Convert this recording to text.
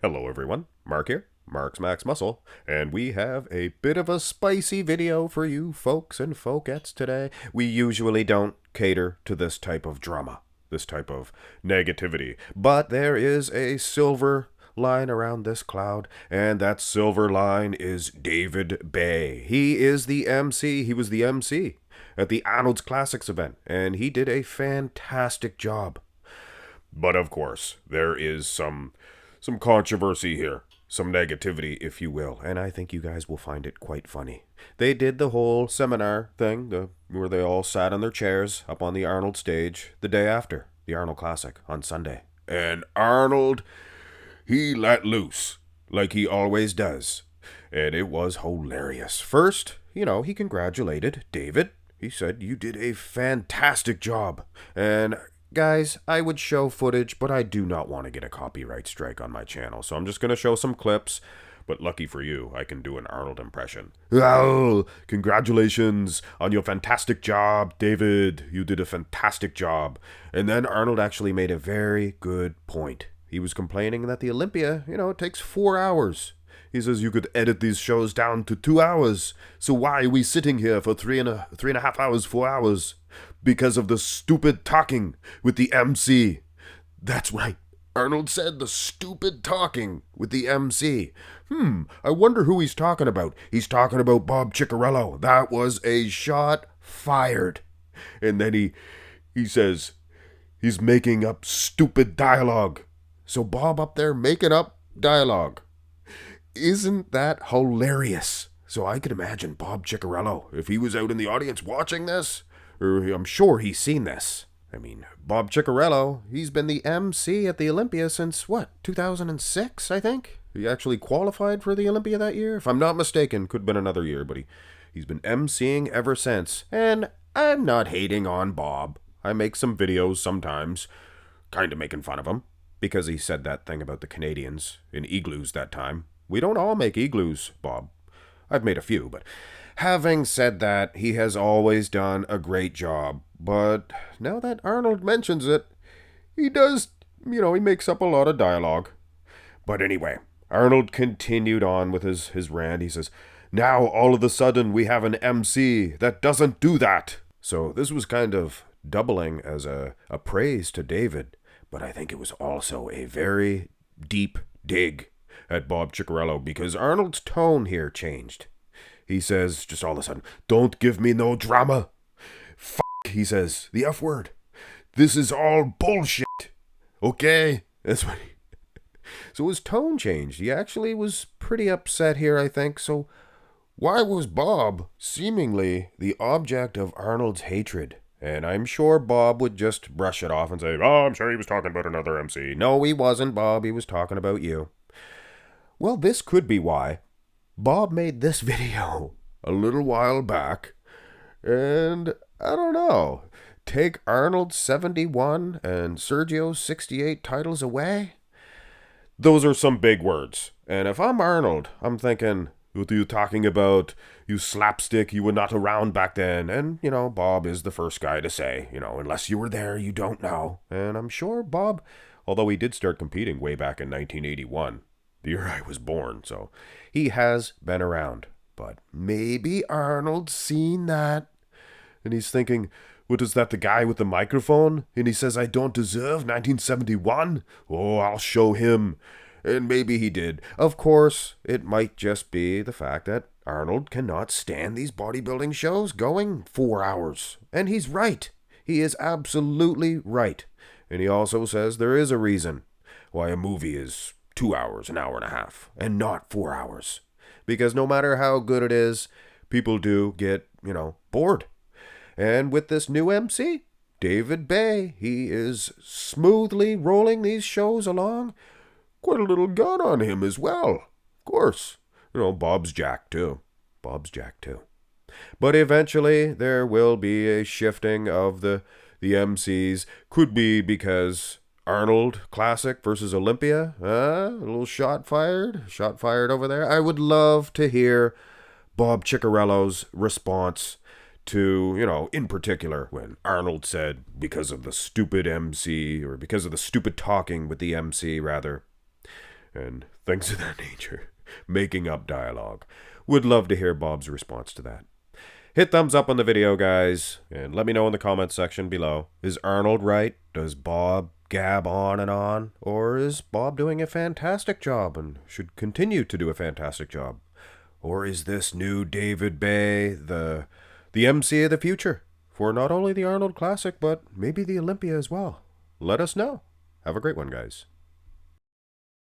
Hello everyone, Mark here, Mark's Max Muscle, and we have a bit of a spicy video for you folks and folkettes today. We usually don't cater to this type of drama, this type of negativity, but there is a silver line around this cloud, and that silver line is David Bay. He is the MC, he was the MC at the Arnold's Classics event, and he did a fantastic job. But of course, there is some controversy here, some negativity, if you will, and I think you guys will find it quite funny. They did the whole seminar thing, where they all sat on their chairs up on the Arnold stage the day after the Arnold Classic on Sunday. And Arnold, he let loose, like he always does. And it was hilarious. First, he congratulated David. He said, "You did a fantastic job." And guys, I would show footage, but I do not want to get a copyright strike on my channel, so I'm just going to show some clips. But lucky for you, I can do an Arnold impression. "Oh, congratulations on your fantastic job, David. You did a fantastic job." And then Arnold actually made a very good point. He was complaining that the Olympia, it takes 4 hours. He says you could edit these shows down to 2 hours. So why are we sitting here for three and a half hours, 4 hours? Because of the stupid talking with the MC. That's right. Arnold said the stupid talking with the MC. I wonder who he's talking about. He's talking about Bob Cicherillo. That was a shot fired. And then he says he's making up stupid dialogue. So Bob up there making up dialogue. Isn't that hilarious? So I could imagine Bob Cicherillo, if he was out in the audience watching this, or I'm sure he's seen this. I mean, Bob Cicherillo, he's been the MC at the Olympia since, 2006, I think? He actually qualified for the Olympia that year? If I'm not mistaken, could have been another year, but he's been MCing ever since. And I'm not hating on Bob. I make some videos sometimes, kind of making fun of him, because he said that thing about the Canadians in igloos that time. We don't all make igloos, Bob. I've made a few, but having said that, he has always done a great job. But now that Arnold mentions it, he does, he makes up a lot of dialogue. But anyway, Arnold continued on with his rant. He says, "Now all of a sudden we have an MC that doesn't do that." So this was kind of doubling as a praise to David, but I think it was also a very deep dig at Bob Cicherillo, because Arnold's tone here changed. He says, just all of a sudden, "Don't give me no drama. He says, the F word. "This is all bullshit. Okay?" That's what So his tone changed. He actually was pretty upset here, I think. So why was Bob seemingly the object of Arnold's hatred? And I'm sure Bob would just brush it off and say, "Oh, I'm sure he was talking about another MC." No, he wasn't, Bob. He was talking about you. Well, this could be why. Bob made this video a little while back, and I don't know. Take Arnold's 71 and Sergio's 68 titles away? Those are some big words. And if I'm Arnold, I'm thinking, "What are you talking about? You slapstick, you were not around back then." And, Bob is the first guy to say, unless you were there, you don't know. And I'm sure Bob, although he did start competing way back in 1981, the year I was born, so he has been around. But maybe Arnold's seen that, and he's thinking, "What is that, the guy with the microphone? And he says I don't deserve 1971? Oh, I'll show him." And maybe he did. Of course, it might just be the fact that Arnold cannot stand these bodybuilding shows going 4 hours. And he's right. He is absolutely right. And he also says there is a reason why a movie is 2 hours, an hour and a half, and not 4 hours. Because no matter how good it is, people do get, bored. And with this new MC, David Bay, he is smoothly rolling these shows along. Quite a little gun on him as well. Of course. Bob's jacked too. But eventually there will be a shifting of the MCs. Could be because Arnold Classic versus Olympia. A little shot fired over there. I would love to hear Bob Cicherillo's response to, in particular, when Arnold said, because of the stupid MC, or because of the stupid talking with the MC, rather. and things of that nature. Making up dialogue. Would love to hear Bob's response to that. Hit thumbs up on the video, guys, and let me know in the comments section below. Is Arnold right? Does Bob gab on? Or is Bob doing a fantastic job and should continue to do a fantastic job? Or is this new David Bay the MC of the future for not only the Arnold Classic, but maybe the Olympia as well? Let us know. Have a great one, guys.